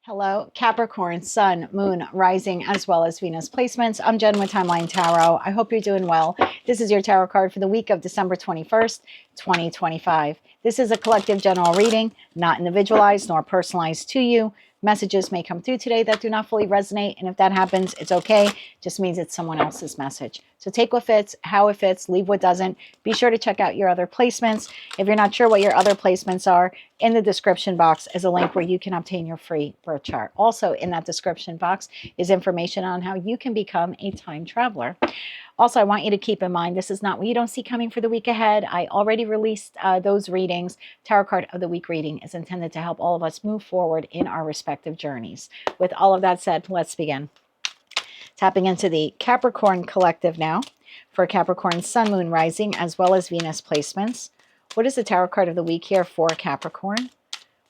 Hello, Capricorn, Sun, Moon, Rising, as well as Venus placements. I'm Jen with Timeline Tarot. I hope you're doing well. This is your tarot card for the week of December 21st, 2025. This is a collective general reading, not individualized nor personalized to you. Messages may come through today that do not fully resonate, and if that happens, it's okay. Just means it's someone else's message. So take what fits, how it fits, leave what doesn't. Be sure to check out your other placements. If you're not sure what your other placements are, in the description box is a link where you can obtain your free birth chart. Also in that description box is information on how you can become a time traveler. Also, I want you to keep in mind, this is not what you don't see coming for the week ahead. I already released those readings. Tarot card of the week reading is intended to help all of us move forward in our respective journeys. With all of that said, let's begin. Tapping into the Capricorn collective now for Capricorn, Sun, Moon, Rising, as well as Venus placements. What is the tarot card of the week here for Capricorn?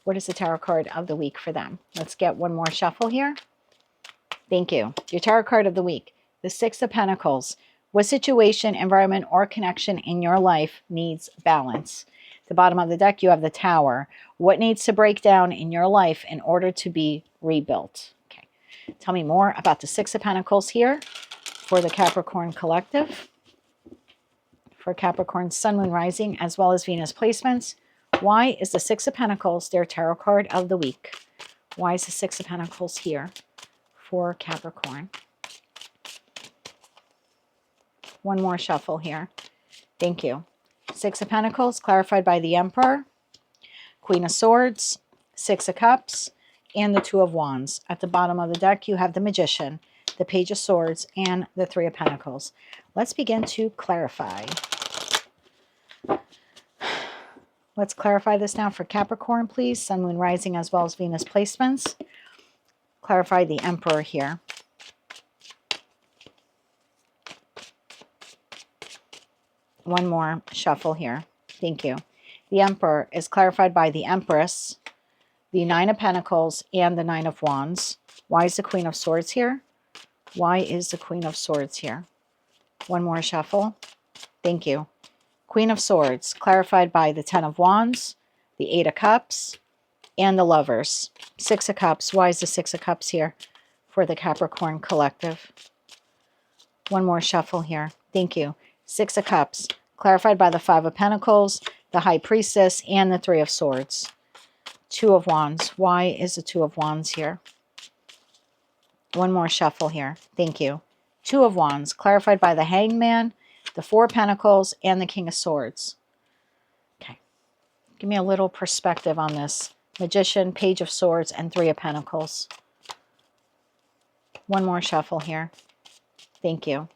What is the tarot card of the week for them? Let's get one more shuffle here. Thank you. Your tarot card of the week, the Six of Pentacles. What situation, environment, or connection in your life needs balance? At the bottom of the deck, you have the Tower. What needs to break down in your life in order to be rebuilt? Okay. Tell me more about the Six of Pentacles here for the Capricorn collective. For Capricorn, Sun, Moon, Rising, as well as Venus placements. Why is the Six of Pentacles their tarot card of the week? Why is the Six of Pentacles here for Capricorn? One more shuffle here. Thank you. Six of Pentacles, clarified by the Emperor, Queen of Swords, Six of Cups, and the Two of Wands. At the bottom of the deck, you have the Magician, the Page of Swords, and the Three of Pentacles. Let's begin to clarify. Let's clarify this now for Capricorn, please. Sun, Moon, Rising, as well as Venus placements. Clarify the Emperor here. One more shuffle here. Thank you. The Emperor is clarified by the Empress, the Nine of Pentacles, and the Nine of Wands. Why is the Queen of Swords here? Why is the Queen of Swords here? One more shuffle. Thank you. Queen of Swords, clarified by the Ten of Wands, the Eight of Cups, and the Lovers. Six of Cups. Why is the Six of Cups here for the Capricorn collective? One more shuffle here. Thank you. Six of Cups, clarified by the Five of Pentacles, the High Priestess, and the Three of Swords. Two of Wands. Why is the Two of Wands here? One more shuffle here. Thank you. Two of Wands, clarified by the Hangman, the Four of Pentacles, and the King of Swords. Okay. Give me a little perspective on this. Magician, Page of Swords, and Three of Pentacles. One more shuffle here. Thank you.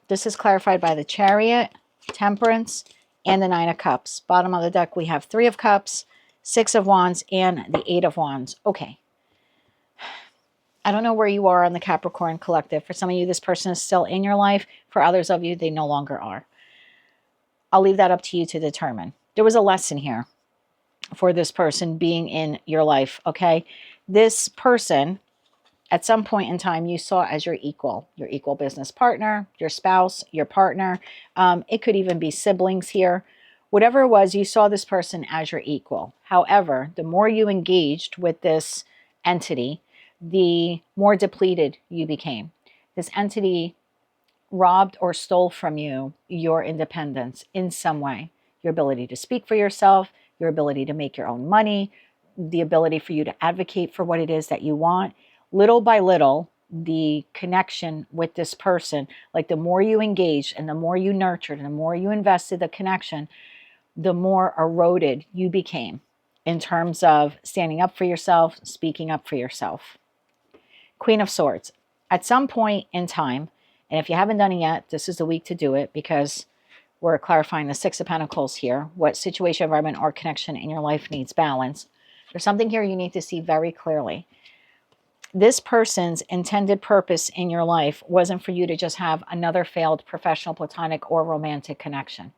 This is clarified by the Chariot, Temperance, and the Nine of Cups. Bottom of the deck, we have Three of Cups, Six of Wands, and the Eight of Wands. Okay. I don't know where you are on the Capricorn collective. For some of you, this person is still in your life. For others of you, they no longer are. I'll leave that up to you to determine. There was a lesson here for this person being in your life, okay? This person, at some point in time, you saw as your equal business partner, your spouse, your partner. It could even be siblings here. Whatever it was, you saw this person as your equal. However, the more you engaged with this entity, the more depleted you became. This entity robbed or stole from you your independence in some way. Your ability to speak for yourself, your ability to make your own money, the ability for you to advocate for what it is that you want. Little by little, the connection with this person, like the more you engaged and the more you nurtured and the more you invested the connection, the more eroded you became in terms of standing up for yourself, speaking up for yourself. Queen of Swords. At some point in time, and if you haven't done it yet, this is the week to do it because we're clarifying the Six of Pentacles here. What situation, environment, or connection in your life needs balance? There's something here you need to see very clearly. This person's intended purpose in your life wasn't for you to just have another failed professional, platonic, or romantic connection.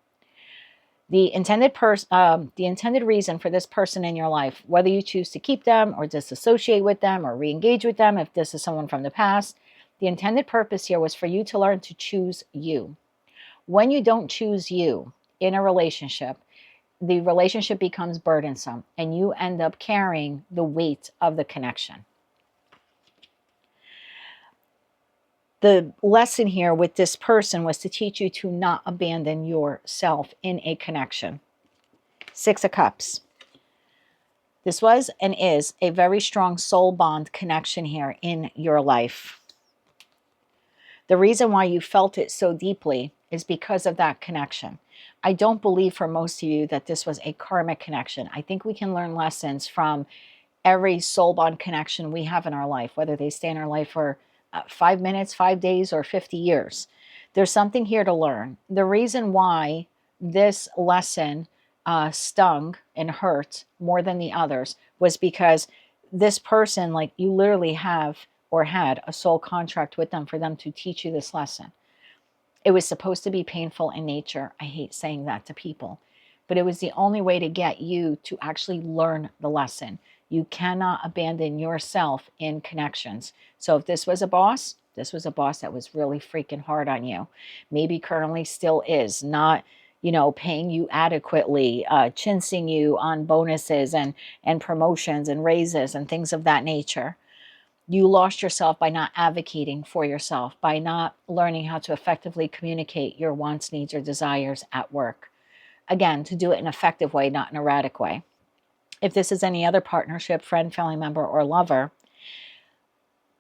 The intended reason for this person in your life, whether you choose to keep them or disassociate with them or re-engage with them, if this is someone from the past, the intended purpose here was for you to learn to choose you. When you don't choose you in a relationship, the relationship becomes burdensome and you end up carrying the weight of the connection. The lesson here with this person was to teach you to not abandon yourself in a connection. 6 of Cups. This was and is a very strong soul bond connection here in your life. The reason why you felt it so deeply is because of that connection. I don't believe for most of you that this was a karmic connection. I think we can learn lessons from every soul bond connection we have in our life, whether they stay in our life for 5 minutes, 5 days, or 50 years. There's something here to learn. The reason why this lesson stung and hurt more than the others was because this person, like, you literally have or had a soul contract with them for them to teach you this lesson. It was supposed to be painful in nature. I hate saying that to people, but it was the only way to get you to actually learn the lesson. You cannot abandon yourself in connections. So if this was a boss that was really freaking hard on you. Maybe currently still is, not, paying you adequately, chinsing you on bonuses and promotions and raises and things of that nature. You lost yourself by not advocating for yourself, by not learning how to effectively communicate your wants, needs, or desires at work. Again, to do it in an effective way, not in an erratic way. If this is any other partnership, friend, family member, or lover,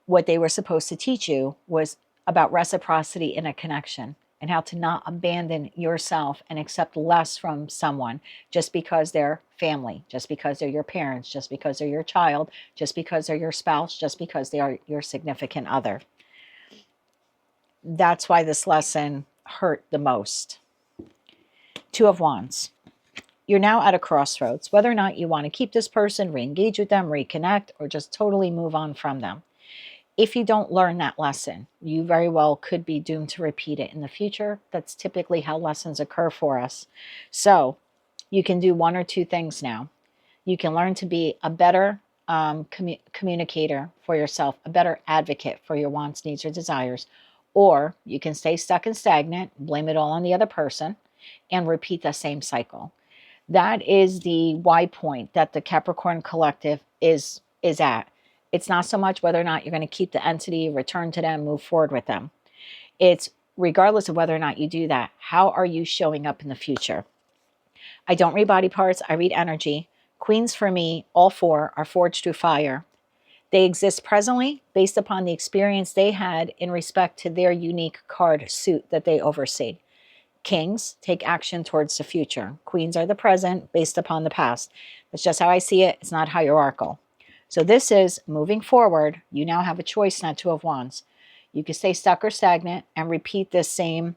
what they were supposed to teach you was about reciprocity in a connection and how to not abandon yourself and accept less from someone just because they're family, just because they're your parents, just because they're your child, just because they're your spouse, just because they are your significant other. That's why this lesson hurt the most. 2 of Wands. You're now at a crossroads, whether or not you want to keep this person, re-engage with them, reconnect, or just totally move on from them. If you don't learn that lesson, you very well could be doomed to repeat it in the future. That's typically how lessons occur for us. So you can do one or two things now. You can learn to be a better communicator for yourself, a better advocate for your wants, needs, or desires, or you can stay stuck and stagnant, blame it all on the other person, and repeat the same cycle. That is the why point that the Capricorn collective is at. It's not so much whether or not you're going to keep the entity, return to them, move forward with them. It's regardless of whether or not you do that, how are you showing up in the future? I don't read body parts, I read energy. Queens for me, all 4 are forged through fire. They exist presently based upon the experience they had in respect to their unique card suit that they oversee. Kings take action towards the future. Queens are the present based upon the past. That's just how I see it. It's not hierarchical. So this is moving forward. You now have a choice, not 2 of Wands. You can stay stuck or stagnant and repeat this same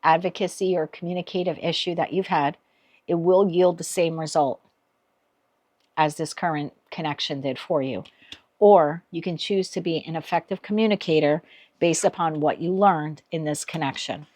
advocacy or communicative issue that you've had. It will yield the same result as this current connection did for you. Or you can choose to be an effective communicator based upon what you learned in this connection.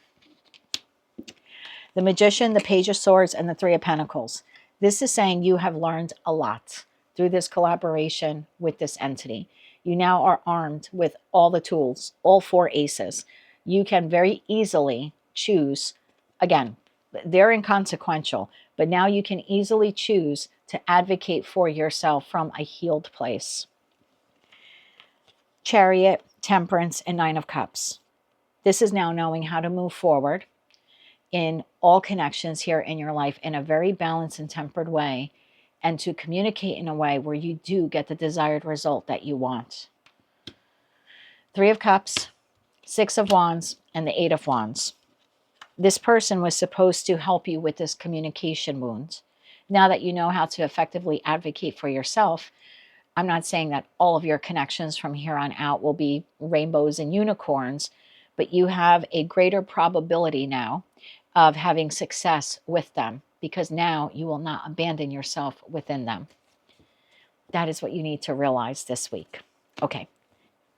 The Magician, the Page of Swords, and the 3 of Pentacles. This is saying you have learned a lot through this collaboration with this entity. You now are armed with all the tools, all 4 aces. You can very easily choose, again, they're inconsequential, but now you can easily choose to advocate for yourself from a healed place. Chariot, Temperance, and 9 of Cups. This is now knowing how to move forward in all connections here in your life in a very balanced and tempered way, and to communicate in a way where you do get the desired result that you want. 3 of Cups, 6 of Wands, and the 8 of Wands. This person was supposed to help you with this communication wound. Now that you know how to effectively advocate for yourself, I'm not saying that all of your connections from here on out will be rainbows and unicorns, but you have a greater probability now of having success with them, because now you will not abandon yourself within them. That is what you need to realize this week. Okay,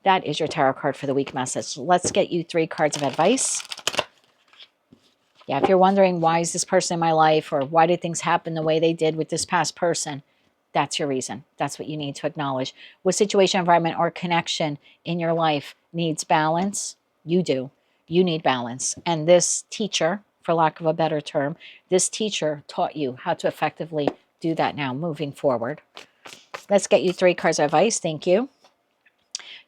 that is your tarot card for the week message. Let's get you 3 cards of advice. Yeah, if you're wondering, why is this person in my life, or why did things happen the way they did with this past person, that's your reason. That's what you need to acknowledge. What situation, environment, or connection in your life needs balance? You do. You need balance. And this teacher for lack of a better term. This teacher taught you how to effectively do that now moving forward. Let's get you 3 cards of advice. Thank you.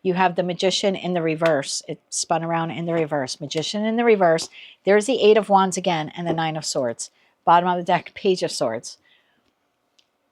You have the Magician in the reverse. It spun around in the reverse. Magician in the reverse. There's the 8 of Wands again and the 9 of Swords. Bottom of the deck, Page of Swords.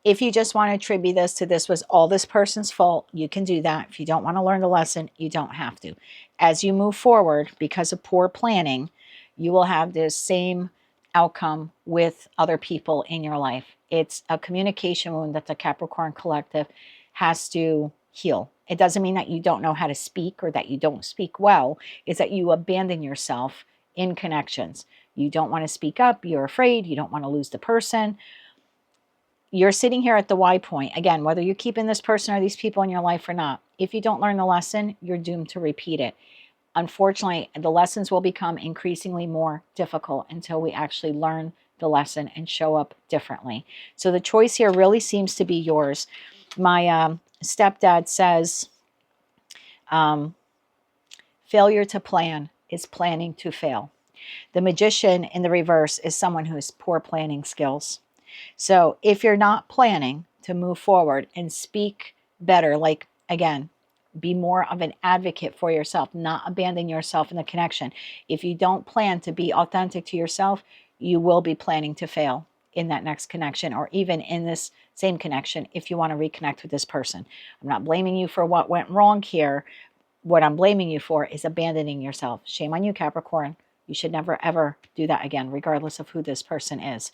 If you just want to attribute this was all this person's fault, you can do that. If you don't want to learn the lesson, you don't have to. As you move forward, because of poor planning, you will have this same outcome with other people in your life. It's a communication wound that the Capricorn collective has to heal. It doesn't mean that you don't know how to speak or that you don't speak well. It's that you abandon yourself in connections. You don't want to speak up. You're afraid. You don't want to lose the person. You're sitting here at the Y point. Again, whether you're keeping this person or these people in your life or not, if you don't learn the lesson, you're doomed to repeat it. Unfortunately, the lessons will become increasingly more difficult until we actually learn the lesson and show up differently. So the choice here really seems to be yours. My stepdad says, failure to plan is planning to fail. The Magician in the reverse is someone who has poor planning skills. So if you're not planning to move forward and speak better, like, again, be more of an advocate for yourself, not abandon yourself in the connection. If you don't plan to be authentic to yourself, you will be planning to fail in that next connection, or even in this same connection if you want to reconnect with this person. I'm not blaming you for what went wrong here. What I'm blaming you for is abandoning yourself. Shame on you, Capricorn. You should never, ever do that again, regardless of who this person is.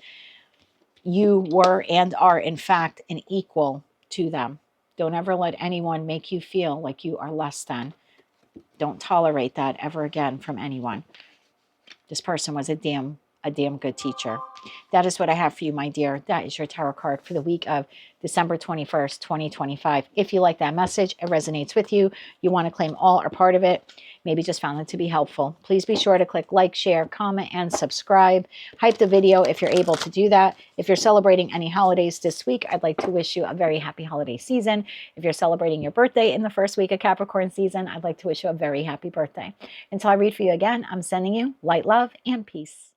You were and are, in fact, an equal to them. Don't ever let anyone make you feel like you are less than. Don't tolerate that ever again from anyone. This person was a damn good teacher. That is what I have for you, my dear. That is your tarot card for the week of December 21st, 2025. If you like that message, it resonates with you, you want to claim all or part of it, maybe just found it to be helpful, please be sure to click like, share, comment, and subscribe. Hype the video if you're able to do that. If you're celebrating any holidays this week, I'd like to wish you a very happy holiday season. If you're celebrating your birthday in the first week of Capricorn season, I'd like to wish you a very happy birthday. Until I read for you again, I'm sending you light, love, and peace.